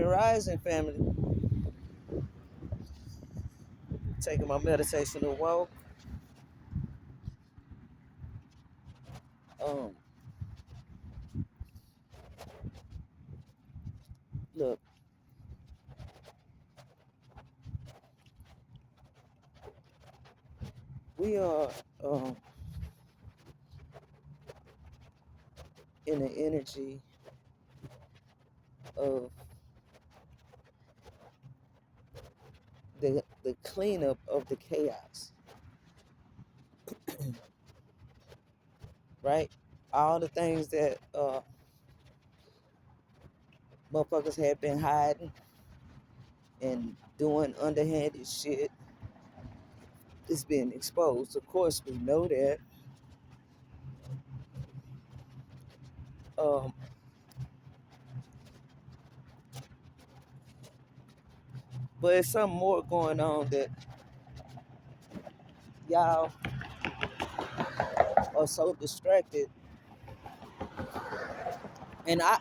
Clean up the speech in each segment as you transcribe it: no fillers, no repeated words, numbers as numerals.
Rising, family. Taking my meditation to walk. Um, Look, we are in the energy of the cleanup of the chaos, right? All the things that motherfuckers have been hiding and doing underhanded shit is being exposed. Of course, we know that. Um, but it's something more going on that y'all are so distracted. And I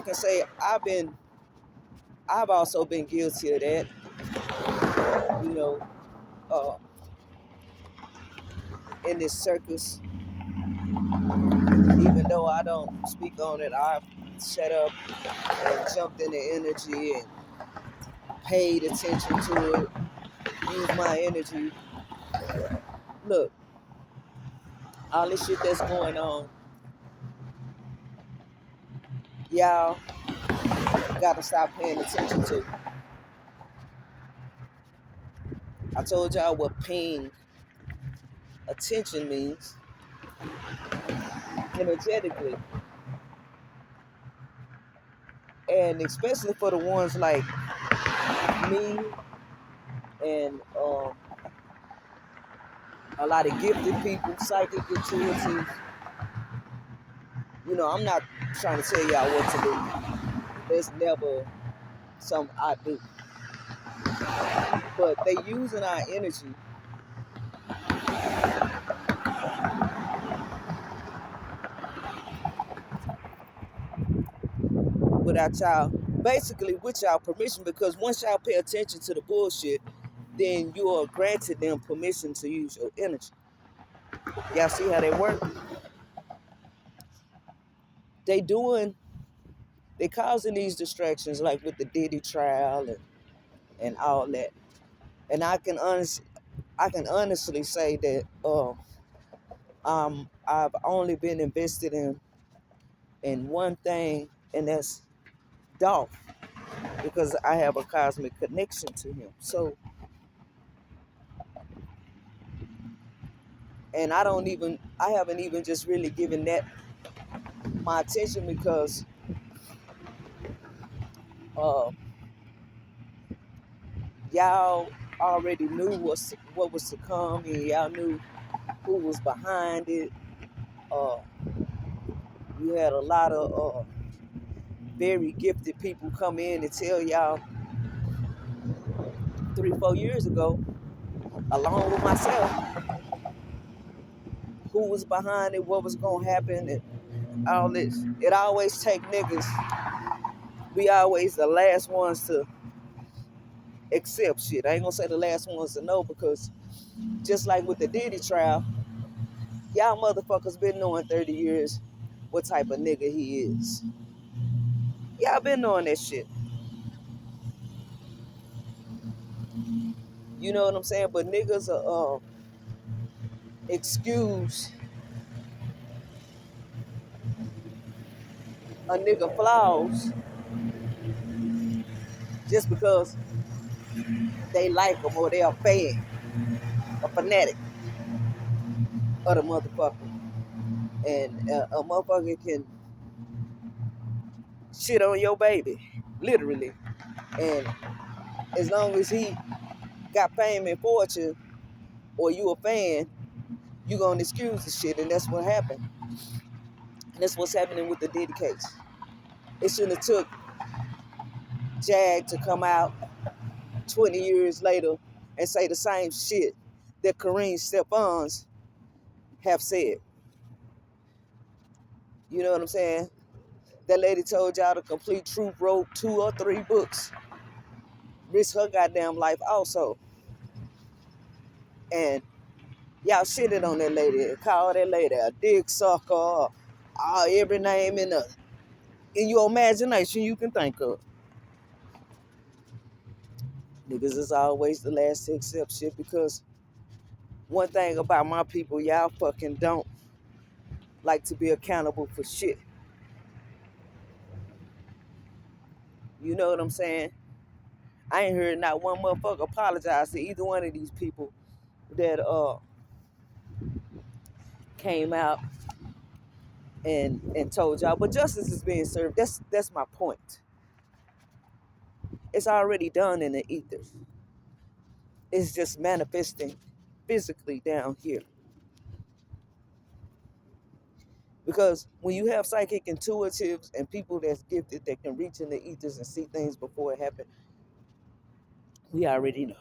can say I've also been guilty of that. You know, uh, in this circus, even though I don't speak on it, I've set up and jumped in the energy and paid attention to it, used my energy. Look, all this shit that's going on, y'all gotta stop paying attention to. I told y'all what paying attention means energetically. And especially for the ones like me and a lot of gifted people, psychic, intuitive. You know, I'm not trying to tell y'all what to do. There's never something I do. But they using our energy without y'all, basically with y'all permission, because once y'all pay attention to the bullshit, then you are granted them permission to use your energy. Y'all see how they work? They causing these distractions like with the Diddy trial and all that. And I can honestly say that I've only been invested in one thing, and that's Dolph, because I have a cosmic connection to him. So, and I haven't even just really given that my attention because uh, y'all already knew what was to come, and y'all knew who was behind it. Uh, you had a lot of very gifted people come in and tell y'all 3, 4 years ago, along with myself, who was behind it, what was gonna happen, and all this. It always take niggas. We always the last ones to accept shit. I ain't gonna say the last ones to know, because just like with the Diddy trial, y'all motherfuckers been knowing 30 years what type of nigga he is. Y'all been knowing that shit. You know what I'm saying? But niggas are excuse a nigga flaws just because they like him or they a fan, a fanatic of the motherfucker. And a motherfucker can shit on your baby, literally. And as long as he got fame and fortune, or you a fan, you gonna excuse the shit, and that's what happened. And that's what's happening with the Diddy case. It shouldn't have took Jag to come out 20 years later and say the same shit that Kareem Stephans have said. You know what I'm saying? That lady told y'all the complete truth, wrote 2 or 3 books, risked her goddamn life also. And y'all shitted on that lady, called that lady a dick sucker, or every name in your imagination you can think of. Niggas is always the last to accept shit, because one thing about my people, y'all fucking don't like to be accountable for shit. You know what I'm saying? I ain't heard not one motherfucker apologize to either one of these people that came out and told y'all. But justice is being served. That's my point. It's already done in the ethers. It's just manifesting physically down here. Because when you have psychic intuitives and people that's gifted that can reach in the ethers and see things before it happens, we already know.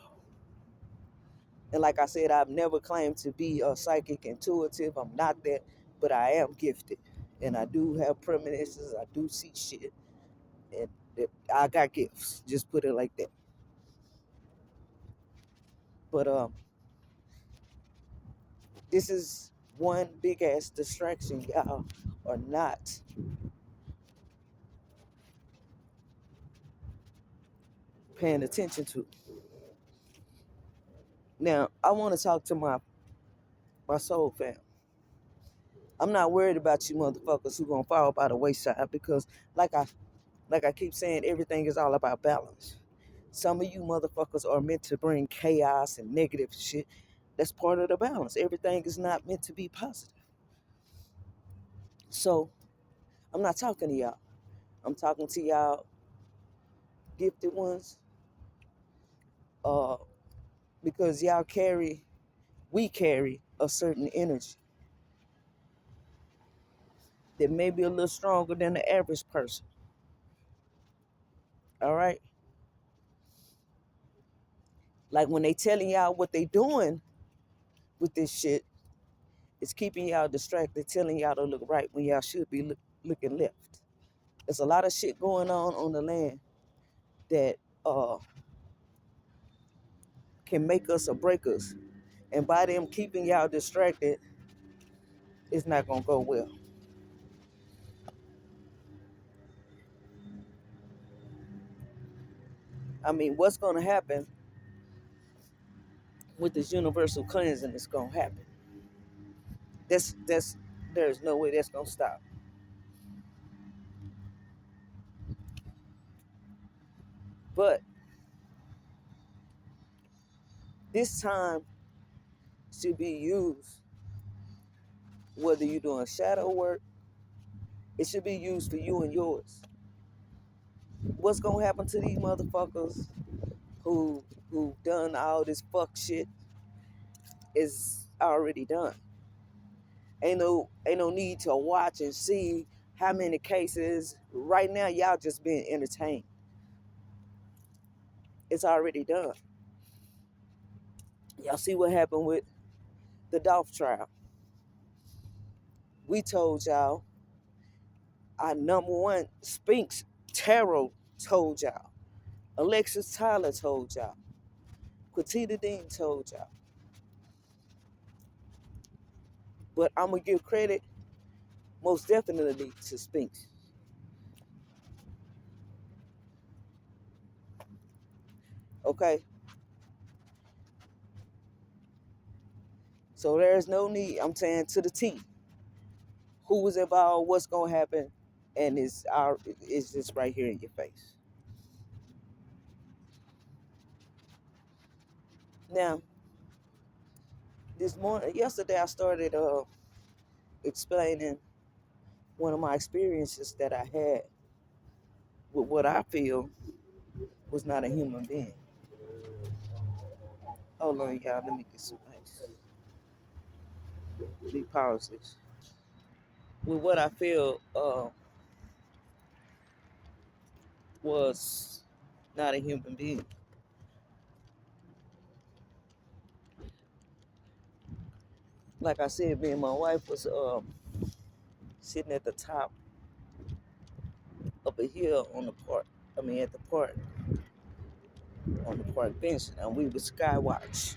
And like I said, I've never claimed to be a psychic intuitive. I'm not that, but I am gifted. And I do have premonitions. I do see shit. And I got gifts. Just put it like that. But this is one big ass distraction y'all are not paying attention to. Now, I want to talk to my soul fam. I'm not worried about you motherfuckers who gonna fall by the wayside, because like I keep saying, everything is all about balance. Some of you motherfuckers are meant to bring chaos and negative shit. That's part of the balance. Everything is not meant to be positive. So I'm not talking to y'all. I'm talking to y'all gifted ones, uh, because we carry a certain energy that may be a little stronger than the average person. All right? Like when they telling y'all what they doing with this shit, it's keeping y'all distracted, telling y'all to look right when y'all should be looking left. There's a lot of shit going on the land that can make us or break us. And by them keeping y'all distracted, it's not going to go well. I mean, what's going to happen with this universal cleansing is going to happen. There's no way that's going to stop. But this time should be used, whether you're doing shadow work, it should be used for you and yours. What's going to happen to these motherfuckers who done all this fuck shit is already done. Ain't no need to watch and see how many cases. Right now, y'all just being entertained. It's already done. Y'all see what happened with the Dolph trial. We told y'all. Our number one, Spinks Tarot told y'all. Alexis Tyler told y'all. Quatita Dean told y'all. But I'm going to give credit most definitely to Spinks. Okay? So there's no need, I'm saying to the T. Who was involved, what's going to happen, and it's just right here in your face. Now, yesterday I started explaining one of my experiences that I had with what I feel was not a human being. Hold on, y'all, let me get some ice. Let me pause this. With what I feel was not a human being. Like I said, me and my wife was sitting at the top up a hill on the park. I mean, at the park, on the park bench, and we would sky watch.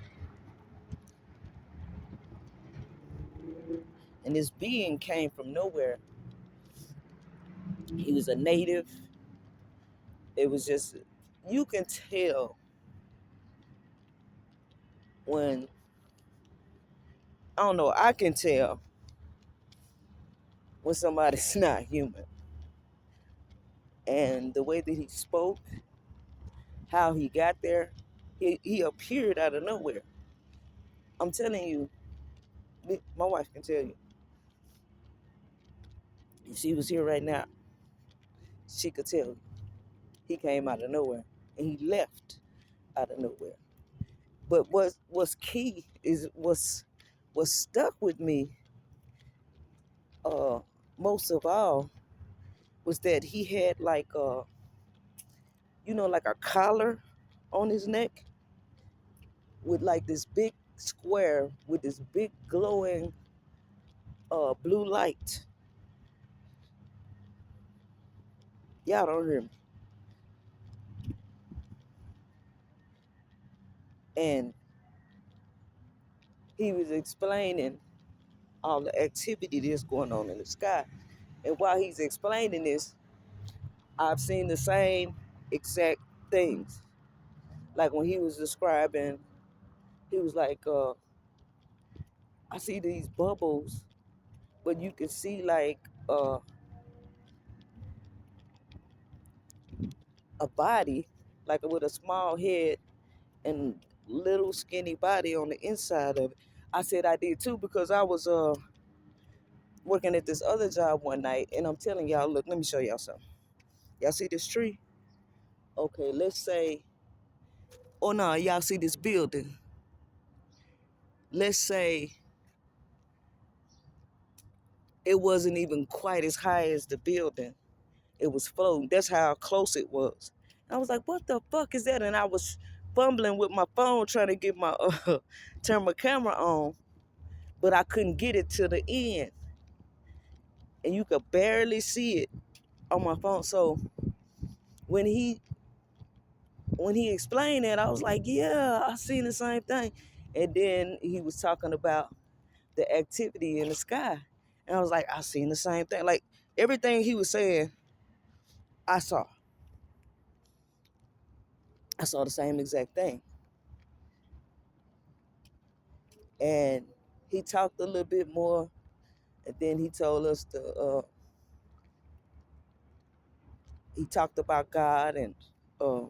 And this being came from nowhere. He was a native. It was just, you can tell when, I don't know, I can tell when somebody's not human. And the way that he spoke, how he got there, he appeared out of nowhere. I'm telling you, my wife can tell you. If she was here right now, she could tell you. He came out of nowhere and he left out of nowhere. But what's key is what stuck with me uh, most of all was that he had like like a collar on his neck with like this big square with this big glowing blue light. Y'all don't hear me. And he was explaining all the activity that's going on in the sky. And while he's explaining this, I've seen the same exact things. Like when he was describing, he was like, I see these bubbles, but you can see like a body, like with a small head and little skinny body on the inside of it. I said I did too because I was working at this other job one night, and I'm telling y'all, look, let me show y'all something. Y'all see this tree? Okay, let's say, oh no, y'all see this building. Let's say it wasn't even quite as high as the building. It was floating. That's how close it was. And I was like, what the fuck is that? And I was fumbling with my phone trying to get my turn my camera on, but I couldn't get it to the end. And you could barely see it on my phone. So when he explained that, I was like, yeah, I seen the same thing. And then he was talking about the activity in the sky. And I was like, I seen the same thing. Like everything he was saying, I saw. I saw the same exact thing. And he talked a little bit more, and then he told us he talked about God and uh,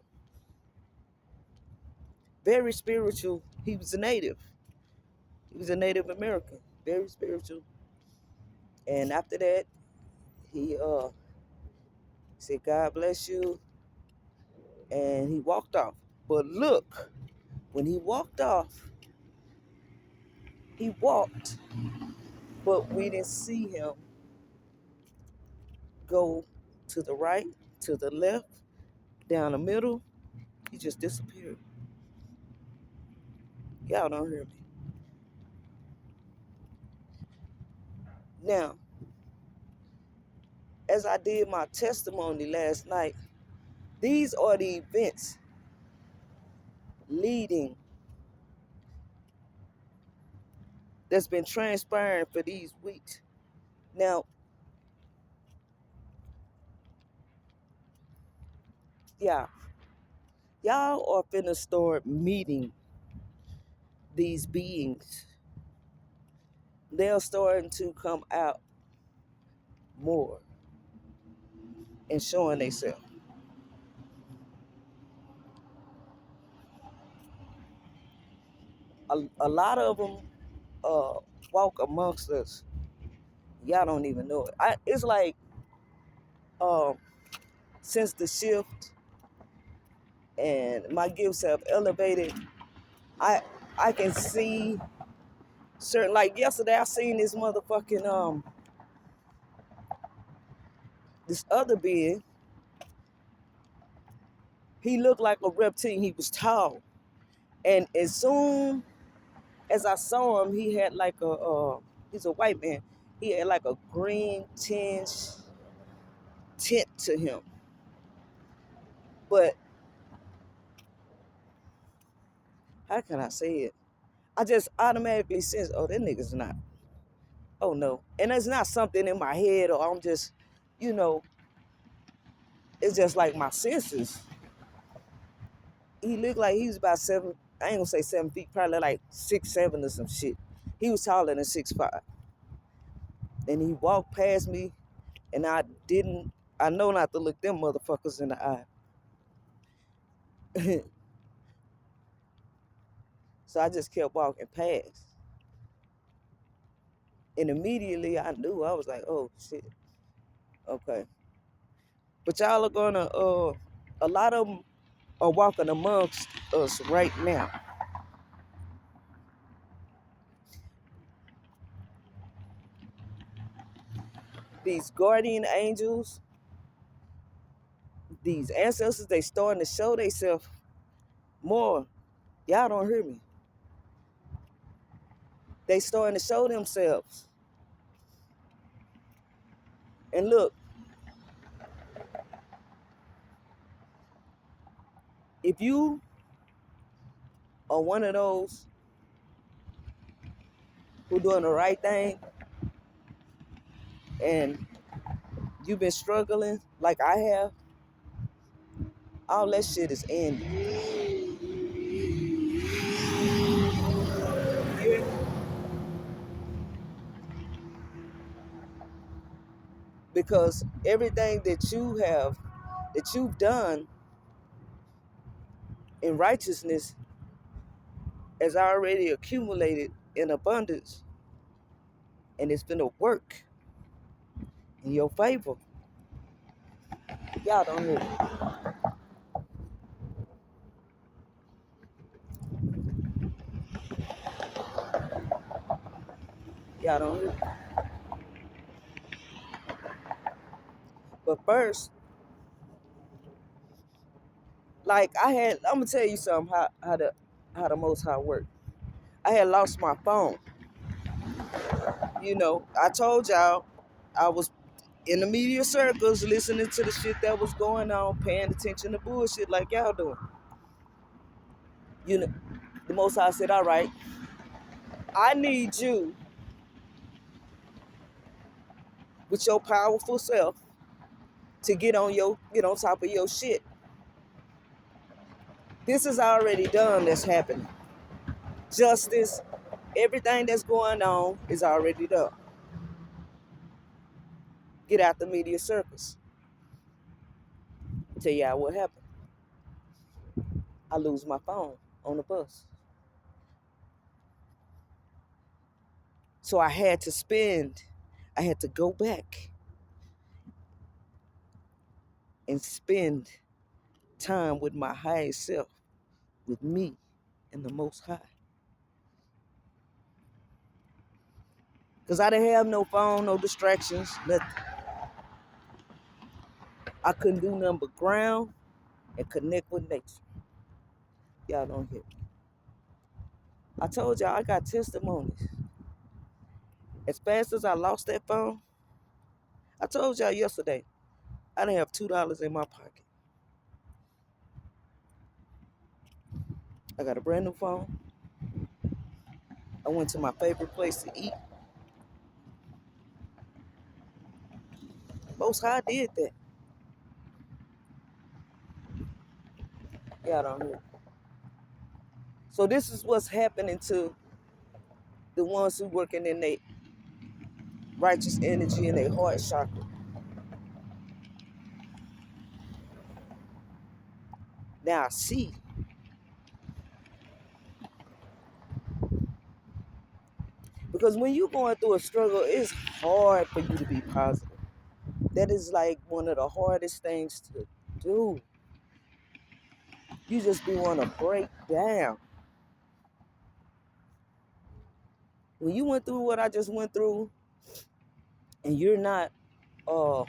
very spiritual. He was a native. He was a Native American, very spiritual. And after that, he said, God bless you. And he walked off. But look, when he walked off, he walked, but we didn't see him go to the right, to the left, down the middle. He just disappeared. Y'all don't hear me. Now, as I did my testimony last night, these are the events leading that's been transpiring for these weeks. Now, yeah, y'all are finna start meeting these beings. They're starting to come out more and showing themselves. A lot of them walk amongst us. Y'all don't even know it. It's like um, since the shift and my gifts have elevated, I I can see certain, like yesterday I seen this motherfucking this other being. He looked like a reptilian. He was tall, and as soon as I saw him, he had like he's a white man. He had like a green tinge tint to him. But how can I say it? I just automatically sense, oh, that nigga's not. Oh no. And it's not something in my head or I'm just, you know, it's just like my senses. He looked like he was about 7, I ain't gonna say 7 feet, probably like 6'7" or some shit. He was taller than 6'5". And he walked past me and I know not to look them motherfuckers in the eye. So I just kept walking past. And immediately I knew, I was like, oh shit, okay. But y'all are gonna, a lot of them are walking amongst us right now. These guardian angels, these ancestors, they starting to show themselves more. Y'all don't hear me. They starting to show themselves. And look, if you are one of those who doing the right thing and you've been struggling like I have, all that shit is ending. Because everything that you've done in righteousness has already accumulated in abundance, and it's gonna work in your favor. Y'all don't hear me. Y'all don't hear me. But first, like I'm gonna tell you something how the Most High work. I had lost my phone. You know, I told y'all I was in the media circles listening to the shit that was going on, paying attention to bullshit like y'all doing. You know, the Most High said, all right, I need you with your powerful self to get on top of your shit. This is already done that's happening. Justice, everything that's going on is already done. Get out the media circus. Tell y'all what happened. I lose my phone on the bus. So I had to go back and spend time with my highest self, with me and the Most High. Because I didn't have no phone, no distractions, nothing. I couldn't do nothing but ground and connect with nature. Y'all don't hear me. I told y'all I got testimonies. As fast as I lost that phone, I told y'all yesterday, I didn't have $2 in my pocket. I got a brand new phone. I went to my favorite place to eat. Most High did that. Y'all don't hear. So this is what's happening to the ones who working in their righteous energy and their heart chakra. Now I see. Because when you're going through a struggle, it's hard for you to be positive. That is like one of the hardest things to do. You just be want to break down. When you went through what I just went through, and you're not, you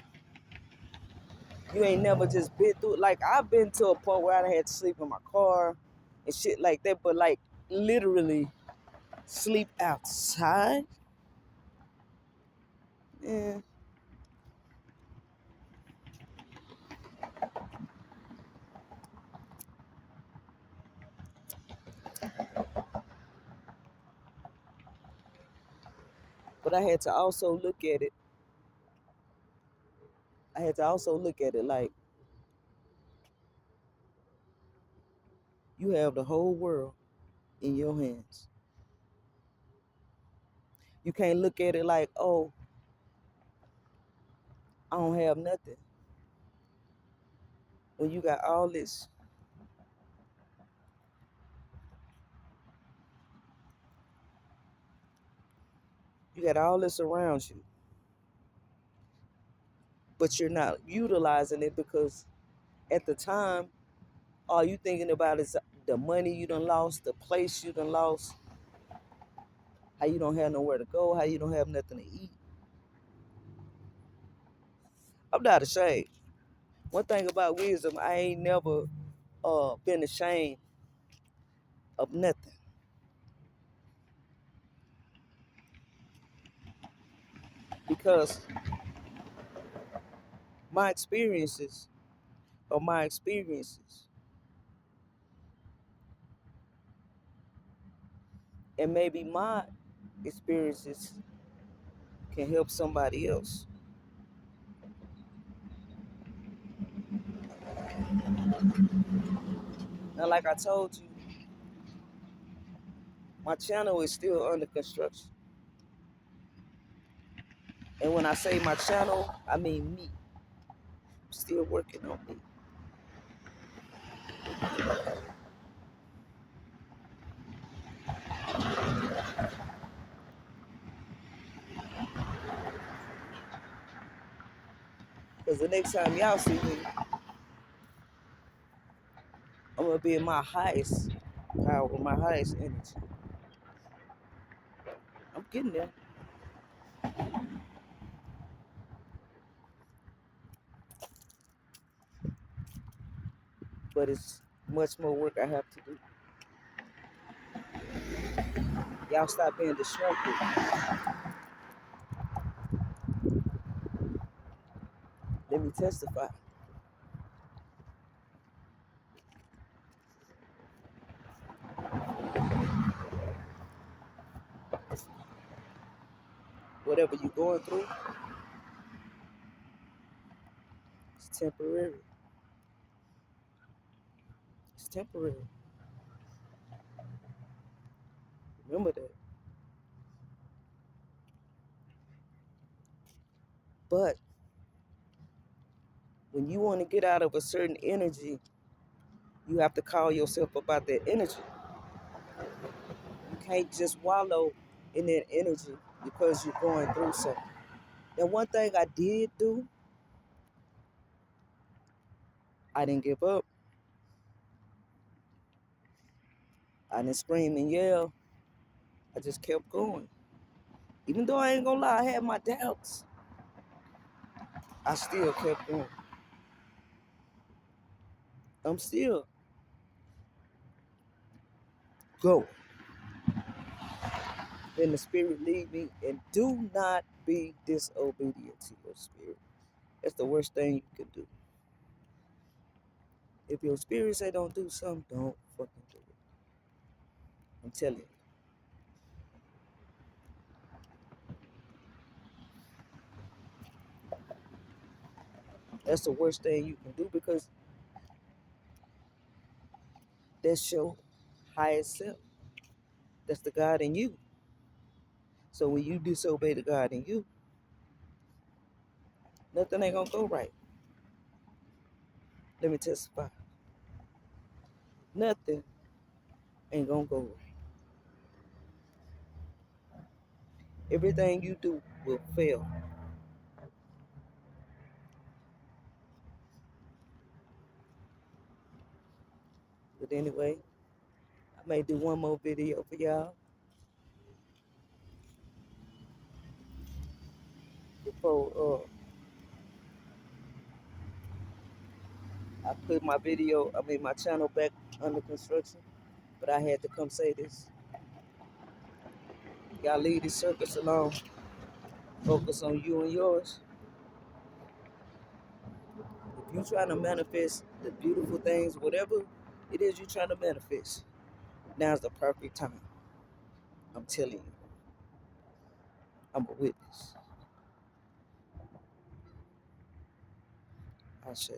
ain't never just been through. Like I've been to a point where I had to sleep in my car and shit like that, but like literally sleep outside. Yeah. But I had to also look at it. I had to also look at it like you have the whole world in your hands. You can't look at it like, oh, I don't have nothing. When you got all this, you got all this around you, but you're not utilizing it because at the time, all you thinking about is the money you done lost, the place you done lost, how you don't have nowhere to go, how you don't have nothing to eat. I'm not ashamed. One thing about wisdom, I ain't never been ashamed of nothing because my experiences are my experiences. And maybe my experiences can help somebody else. Now, like I told you, my channel is still under construction. And when I say my channel, I mean me. I'm still working on me. Because the next time y'all see me, I'm going to be in my highest power, my highest energy. I'm getting there. But it's much more work I have to do. Y'all stop being disruptive. Let me testify. Whatever you're going through, it's temporary. It's temporary. Remember that. But when you want to get out of a certain energy, you have to call yourself about that energy. You can't just wallow in that energy because you're going through something. And one thing I did do, I didn't give up. I didn't scream and yell. I just kept going. Even though I ain't gonna lie, I had my doubts. I still kept going. I'm still going. Then the spirit lead me, and do not be disobedient to your spirit. That's the worst thing you can do. If your spirit say don't do something, don't fucking do it. I'm telling you. That's the worst thing you can do because that's your highest self. That's the God in you. So when you disobey the God in you, nothing ain't gonna go right. Let me testify. Nothing ain't gonna go right. Everything you do will fail. But anyway, I may do one more video for y'all before I put my channel back under construction. But I had to come say this. Y'all leave this circus alone. Focus on you and yours. If you're trying to manifest the beautiful things, whatever it is you're trying to manifest, now's the perfect time. I'm telling you. I'm a witness. I say.